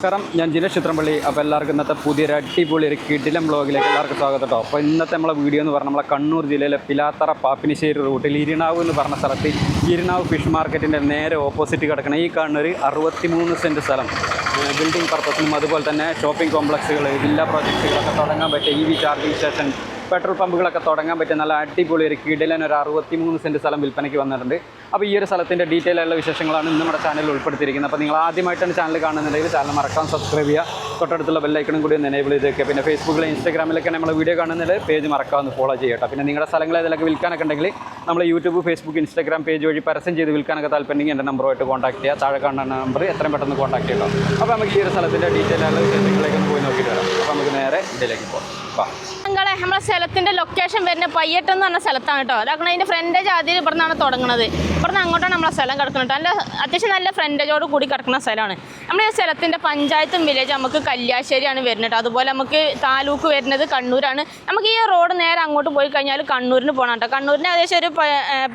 നമസ്കാരം, ഞാൻ ജിനേഷ് ചിത്രമ്പള്ളി. അപ്പോൾ എല്ലാവർക്കും ഇന്നത്തെ പുതിയൊരു അടിപൊളി ഒരു കിടിലം ബ്ലോഗിലേക്ക് എല്ലാവർക്കും സ്വാഗതം കേട്ടോ. അപ്പോൾ ഇന്നത്തെ നമ്മളെ വീഡിയോ എന്ന് പറഞ്ഞാൽ നമ്മളെ കണ്ണൂർ ജില്ലയിലെ പിലാത്തറ പാപ്പിനിശ്ശേരി റൂട്ടിൽ ഇരിനാവ് എന്ന് പറഞ്ഞ സ്ഥലത്ത് ഇരിനാവ് ഫിഷ് മാർക്കറ്റിൻ്റെ നേരെ ഓപ്പോസിറ്റ് കിടക്കുന്ന ഈ കാണുന്ന ഒരു 63 സെൻറ്റ് സ്ഥലം ബിൽഡിംഗ് പർപ്പസിനും അതുപോലെ തന്നെ ഷോപ്പിംഗ് കോംപ്ലക്സുകൾ, വില്ല പ്രോജക്റ്റുകളൊക്കെ തുടങ്ങാൻ പറ്റിയ EV ചാർജിങ് സ്റ്റേഷൻ, പെട്രോൾ പമ്പുകളൊക്കെ തുടങ്ങാൻ പറ്റിയ നല്ല അടിപൊളി ഒരു കിടിലൻ ഒരു 63 സെൻറ്റ് സ്ഥലം വിൽപ്പനയ്ക്ക് വന്നിട്ടുണ്ട്. അപ്പോൾ ഈ ഒരു സ്ഥലത്തിൻ്റെ ഡീറ്റെയിൽ ആയുള്ള വിശേഷങ്ങളാണ് ഇന്ന് നമ്മുടെ ചാനലിൽ ഉൾപ്പെടുത്തിയിരിക്കുന്നത്. അപ്പോൾ നിങ്ങൾ ആദ്യമായിട്ടാണ് ചാനൽ കാണുന്നുണ്ടെങ്കിൽ ചാനൽ മറക്കാൻ സബ്സ്ക്രൈബ് ചെയ്യുക, തൊട്ടടുത്തുള്ള ബെല്ലൈക്കണും കൂടി ഒന്ന് എനേബിൾ ചെയ്ത് വെക്കുക. പിന്നെ ഫേസ്ബുക്കിലും ഇൻസ്റ്റാഗ്രാമിലൊക്കെ നമ്മൾ വീഡിയോ കാണുന്നത് പേജ് മറക്കാമെന്ന് ഫോളോ ചെയ്യട്ടോ. പിന്നെ നിങ്ങളുടെ സ്ഥലങ്ങൾ ഇതിലൊക്കെ വിൽക്കാനൊക്കെ ഉണ്ടെങ്കിൽ നമ്മൾ യൂട്യൂബ്, ഫേസ്ബുക്ക്, ഇൻസ്റ്റാഗ്രാം പേജ് വഴി പരസ്യം ചെയ്ത് വിൽക്കാനൊക്കെ താല്പര്യമെങ്കിൽ എൻ്റെ നമ്പറുമായിട്ട് കോൺടാക്ട് ചെയ്യുക. താഴെ കാണുന്ന നമ്പർ എത്രയും പെട്ടെന്ന് കോൺടാക്ട് ചെയ്യട്ടോ. അപ്പോൾ നമുക്ക് ഈ ഒരു സ്ഥലത്തിൻ്റെ ഡീറ്റെയിൽ ആയുള്ള വിശേഷങ്ങളിലേക്ക് ഒന്ന് പോയി നോക്കിയിട്ട് വരാം. അപ്പോൾ നമുക്ക് നേരെ ഇതിലേക്ക് പോകാം. നമ്മളെ സ്ഥലത്തിന്റെ ലൊക്കേഷൻ വരുന്ന പയ്യട്ട് എന്ന് പറഞ്ഞ സ്ഥലത്താണ് കേട്ടോ. അതാക്കണം അതിന്റെ ഫ്രണ്ടേജ് ആദ്യം ഇവിടുന്നാണ് തുടങ്ങുന്നത്. ഇവിടുന്ന് അങ്ങോട്ടാണ് നമ്മളെ സ്ഥലം കിടക്കുന്നത്. നല്ല അത്യാവശ്യം നല്ല ഫ്രണ്ടേജോട് കൂടി കിടക്കുന്ന സ്ഥലമാണ്. നമ്മുടെ ഈ സ്ഥലത്തിന്റെ പഞ്ചായത്തും വില്ലേജ് നമുക്ക് കല്യാശ്ശേരിയാണ് വരുന്നത്. അതുപോലെ നമുക്ക് താലൂക്ക് വരുന്നത് കണ്ണൂരാണ്. നമുക്ക് ഈ റോഡ് നേരെ അങ്ങോട്ട് പോയി കഴിഞ്ഞാൽ കണ്ണൂരിന് പോകണം കേട്ടോ. കണ്ണൂരിന് ഏകദേശം ഒരു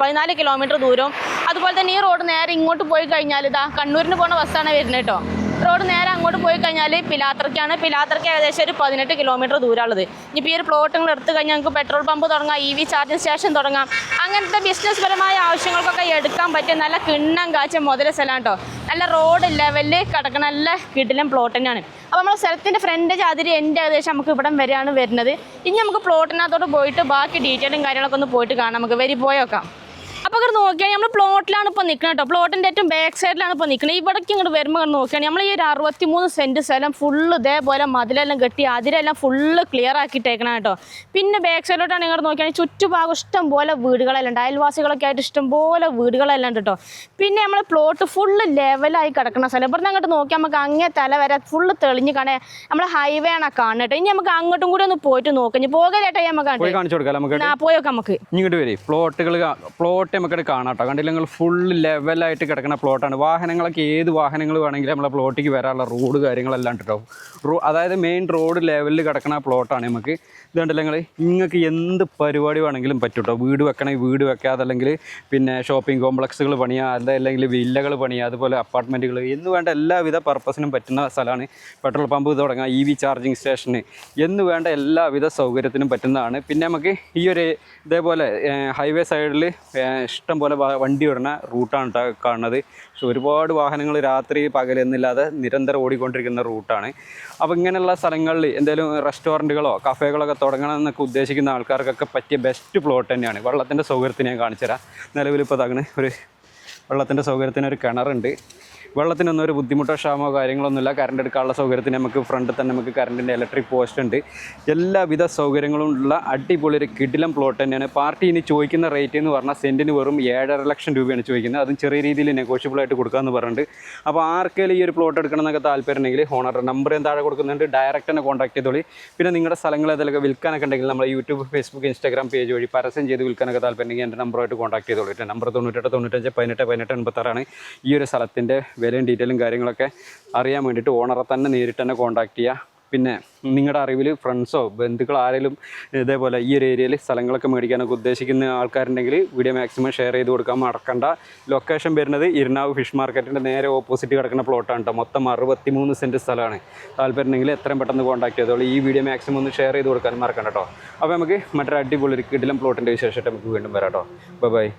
14 കിലോമീറ്റർ ദൂരവും. അതുപോലെ തന്നെ ഈ റോഡ് നേരെ ഇങ്ങോട്ട് പോയി കഴിഞ്ഞാൽ ഇതാ കണ്ണൂരിന് പോകുന്ന ബസ്സാണ് വരുന്നത് കേട്ടോ. റോഡ് നേരെ അങ്ങോട്ട് പോയി കഴിഞ്ഞാൽ പിലാത്തറയ്ക്കാണ്. പിലാത്തറയ്ക്ക് ഏകദേശം ഒരു 18 കിലോമീറ്റർ ദൂരമുള്ളത്. ഇനിയിപ്പോൾ ഈ ഒരു പ്ലോട്ടുകൾ എടുത്തു കഴിഞ്ഞാൽ നമുക്ക് പെട്രോൾ പമ്പ് തുടങ്ങാം, EV ചാർജിങ് സ്റ്റേഷൻ തുടങ്ങാം. അങ്ങനത്തെ ബിസിനസ് പരമായ ആവശ്യങ്ങൾക്കൊക്കെ എടുക്കാൻ പറ്റിയ നല്ല കിണ്ണം കാച്ച മുതല സ്ഥലം കേട്ടോ. നല്ല റോഡ് ലെവലിൽ കിടക്കുന്ന നല്ല കിടിലൻ പ്ലോട്ട് തന്നെയാണ്. അപ്പോൾ നമ്മൾ സ്ഥലത്തിൻ്റെ ഫ്രണ്ടേജ് അതിരി എൻ്റെ ഏകദേശം നമുക്ക് ഇവിടം വരെയാണ് വരുന്നത്. ഇനി നമുക്ക് പ്ലോട്ടിനകത്തോട്ട് പോയിട്ട് ബാക്കി ഡീറ്റെയിലും കാര്യങ്ങളൊക്കെ ഒന്ന് പോയിട്ട് കാണാം. നമുക്ക് വരി പോയേക്കാം. അപ്പോൾ ഇങ്ങോട്ട് നോക്കിയാൽ നമ്മൾ പ്ലോട്ടിലാണ് ഇപ്പോൾ നിൽക്കുന്നത് കേട്ടോ. പ്ലോട്ടിൻ്റെ ഏറ്റവും ബാക്ക് സൈഡിലാണ് ഇപ്പോൾ നിൽക്കുന്നത്. ഇവിടേക്ക് ഇങ്ങോട്ട് വരുമ്പോൾ നോക്കുകയാണെങ്കിൽ നമ്മൾ ഈ ഒരു 63 സെൻറ്റ് സ്ഥലം ഫുള്ള് ഇതേപോലെ മതിലെല്ലാം കെട്ടി അതിലെല്ലാം ഫുള്ള് ക്ലിയർ ആക്കിയിട്ടേക്കണം കേട്ടോ. പിന്നെ ബാക്ക് സൈഡിലോട്ടാണ് ഇങ്ങോട്ട് നോക്കുകയാണെങ്കിൽ ചുറ്റുഭാഗം ഇഷ്ടം പോലെ വീടുകളെല്ലാം ഉണ്ട്. അയൽവാസികളൊക്കെ ആയിട്ട് ഇഷ്ടം പോലെ വീടുകളെല്ലാം ഉണ്ട് കേട്ടോ. പിന്നെ നമ്മൾ പ്ലോട്ട് ഫുള്ള് ലെവലായി കിടക്കുന്ന സ്ഥലം. ഇവിടുന്ന് അങ്ങോട്ട് നോക്കിയാൽ നമുക്ക് അങ്ങേ തല വരെ ഫുള്ള് തെളിഞ്ഞ് കാണാൻ നമ്മൾ ഹൈവേ ആണ് കാണുന്നത്. ഇനി നമുക്ക് അങ്ങോട്ടും കൂടി ഒന്ന് പോയിട്ട് നോക്കാം. ഇനി പോകലേട്ടായി നമുക്ക് പോയൊക്കെ നമുക്ക് ഇങ്ങോട്ട് വരും പ്ലോട്ട് നമുക്ക് കാണാട്ടോ. കണ്ടില്ല, നിങ്ങൾ ഫുള്ള് ലെവലായിട്ട് കിടക്കുന്ന പ്ലോട്ടാണ്. വാഹനങ്ങളൊക്കെ ഏത് വാഹനങ്ങൾ വേണമെങ്കിലും നമ്മളെ പ്ലോട്ടിലേക്ക് വരാനുള്ള റോഡ് കാര്യങ്ങളെല്ലാം കേട്ടോ. അതായത് മെയിൻ റോഡ് ലെവലിൽ കിടക്കുന്ന പ്ലോട്ടാണ്. നമുക്ക് ഇത് കണ്ടില്ല, നിങ്ങൾക്ക് എന്ത് പരിപാടി വേണമെങ്കിലും പറ്റും കേട്ടോ. വീട് വെക്കണമെങ്കിൽ വീട് വെക്കുക, അതല്ലെങ്കിൽ പിന്നെ ഷോപ്പിംഗ് കോംപ്ലക്സുകൾ പണിയുക, അതല്ലെങ്കിൽ വില്ലകൾ പണിയുക, അതുപോലെ അപ്പാർട്ട്മെൻറ്റുകൾ എന്ന് വേണ്ട എല്ലാവിധ പർപ്പസിനും പറ്റുന്ന സ്ഥലമാണ്. പെട്രോൾ പമ്പ് തുടങ്ങുക, EV ചാർജിങ് സ്റ്റേഷന് എന്ന് വേണ്ട എല്ലാവിധ സൗകര്യത്തിനും പറ്റുന്നതാണ്. പിന്നെ നമുക്ക് ഈ ഒരു ഇതേപോലെ ഹൈവേ സൈഡിൽ ഇഷ്ടം പോലെ വണ്ടി വിടുന്ന റൂട്ടാണ് കാണുന്നത്. പക്ഷെ ഒരുപാട് വാഹനങ്ങൾ രാത്രി പകലെന്നില്ലാതെ നിരന്തരം ഓടിക്കൊണ്ടിരിക്കുന്ന റൂട്ടാണ്. അപ്പോൾ ഇങ്ങനെയുള്ള സ്ഥലങ്ങളിൽ എന്തെങ്കിലും റെസ്റ്റോറൻറ്റുകളോ കഫേകളൊക്കെ തുടങ്ങണം എന്നൊക്കെ ഉദ്ദേശിക്കുന്ന ആൾക്കാർക്കൊക്കെ പറ്റിയ ബെസ്റ്റ് പ്ലോട്ട് തന്നെയാണ്. വെള്ളത്തിൻ്റെ സൗകര്യത്തിന് ഞാൻ കാണിച്ചു തരാം. നിലവിലിപ്പോൾ തകണ് ഒരു വെള്ളത്തിൻ്റെ സൗകര്യത്തിന് ഒരു കിണറുണ്ട്. വെള്ളത്തിനൊന്നും ഒരു ബുദ്ധിമുട്ടോ ക്ഷാമോ കാര്യങ്ങളൊന്നുമില്ല. കറണ്ട് എടുക്കാനുള്ള സൗകര്യത്തിന് നമുക്ക് ഫ്രണ്ടിൽ തന്നെ നമുക്ക് കറണ്ടിൻ്റെ ഇലക്ട്രിക് പോസ്റ്റ് ഉണ്ട്. എല്ലാവിധ സൗകര്യങ്ങളും ഉള്ള അടിപൊളി ഒരു കിടിലം പ്ലോട്ട് തന്നെയാണ്. പാർട്ടി ഇനി ചോദിക്കുന്ന റേറ്റ് എന്ന് പറഞ്ഞാൽ സെൻറ്റിന് വെറും 7.5 ലക്ഷം രൂപയാണ് ചോദിക്കുന്നത്. അതും ചെറിയ രീതിയിൽ നെഗോഷ്യബിളായിട്ട് കൊടുക്കാമെന്ന് പറഞ്ഞിട്ട്. അപ്പോൾ ആർക്കെങ്കിലും ഈ ഒരു പ്ലോട്ട് എടുക്കണം എന്നൊക്കെ താല്പര്യമുണ്ടെങ്കിൽ ഓണറുടെ നമ്പർ താഴെ കൊടുക്കുന്നുണ്ട്. ഡയറക്റ്റ് തന്നെ കോൺടാക്ട് ചെയ്തോളി. പിന്നെ നിങ്ങളുടെ സ്ഥലങ്ങൾ ഏതെങ്കിലുമൊക്കെ വിൽക്കാനൊക്കെ ഉണ്ടെങ്കിൽ നമ്മൾ യൂട്യൂബ്, ഫേസ്ബുക്ക്, ഇൻസ്റ്റാഗ്രാം പേജ് വഴി പരസ്യം ചെയ്ത് വിൽക്കാനൊക്കെ താല്പര്യമുണ്ടെങ്കിൽ എൻ്റെ നമ്പറുമായിട്ട് കോൺടാക്ട് ചെയ്തോളൂ. നമ്പർ 98 95 18 18 86 ഈ ഒരു സ്ഥലത്തിൻ്റെ വിലയും ഡീറ്റെയിലും കാര്യങ്ങളൊക്കെ അറിയാൻ വേണ്ടിയിട്ട് ഓണറെ തന്നെ നേരിട്ട് തന്നെ കോൺടാക്ട് ചെയ്യുക. പിന്നെ നിങ്ങളുടെ അറിവിൽ ഫ്രണ്ട്സോ ബന്ധുക്കളോ ആരെങ്കിലും ഇതേപോലെ ഈ ഒരു ഏരിയയിൽ സ്ഥലങ്ങളൊക്കെ മേടിക്കാനൊക്കെ ഉദ്ദേശിക്കുന്ന ആൾക്കാരുണ്ടെങ്കിൽ വീഡിയോ മാക്സിമം ഷെയർ ചെയ്ത് കൊടുക്കാൻ മറക്കണ്ട. ലൊക്കേഷൻ വരുന്നത് ഇരിനാവ് ഫിഷ് മാർക്കറ്റിൻ്റെ നേരെ ഓപ്പോസിറ്റ് കിടക്കുന്ന പ്ലോട്ടാണ് കേട്ടോ. മൊത്തം 63 സെൻറ്റ് സ്ഥലമാണ്. താല്പര്യമുണ്ടെങ്കിൽ എത്രയും പെട്ടെന്ന് കോൺടാക്ട് ചെയ്തോളൂ. ഈ വീഡിയോ മാക്സിമം ഒന്ന് ഷെയർ ചെയ്ത് കൊടുക്കാൻ മറക്കണ്ട കേട്ടോ. അപ്പോൾ നമുക്ക് മറ്റൊരു അടിപൊളി ഒരു കിടിലം പ്ലോട്ടിൻ്റെ വിശേഷമായിട്ട് നമുക്ക് വീണ്ടും വരാം കേട്ടോ. ബൈ.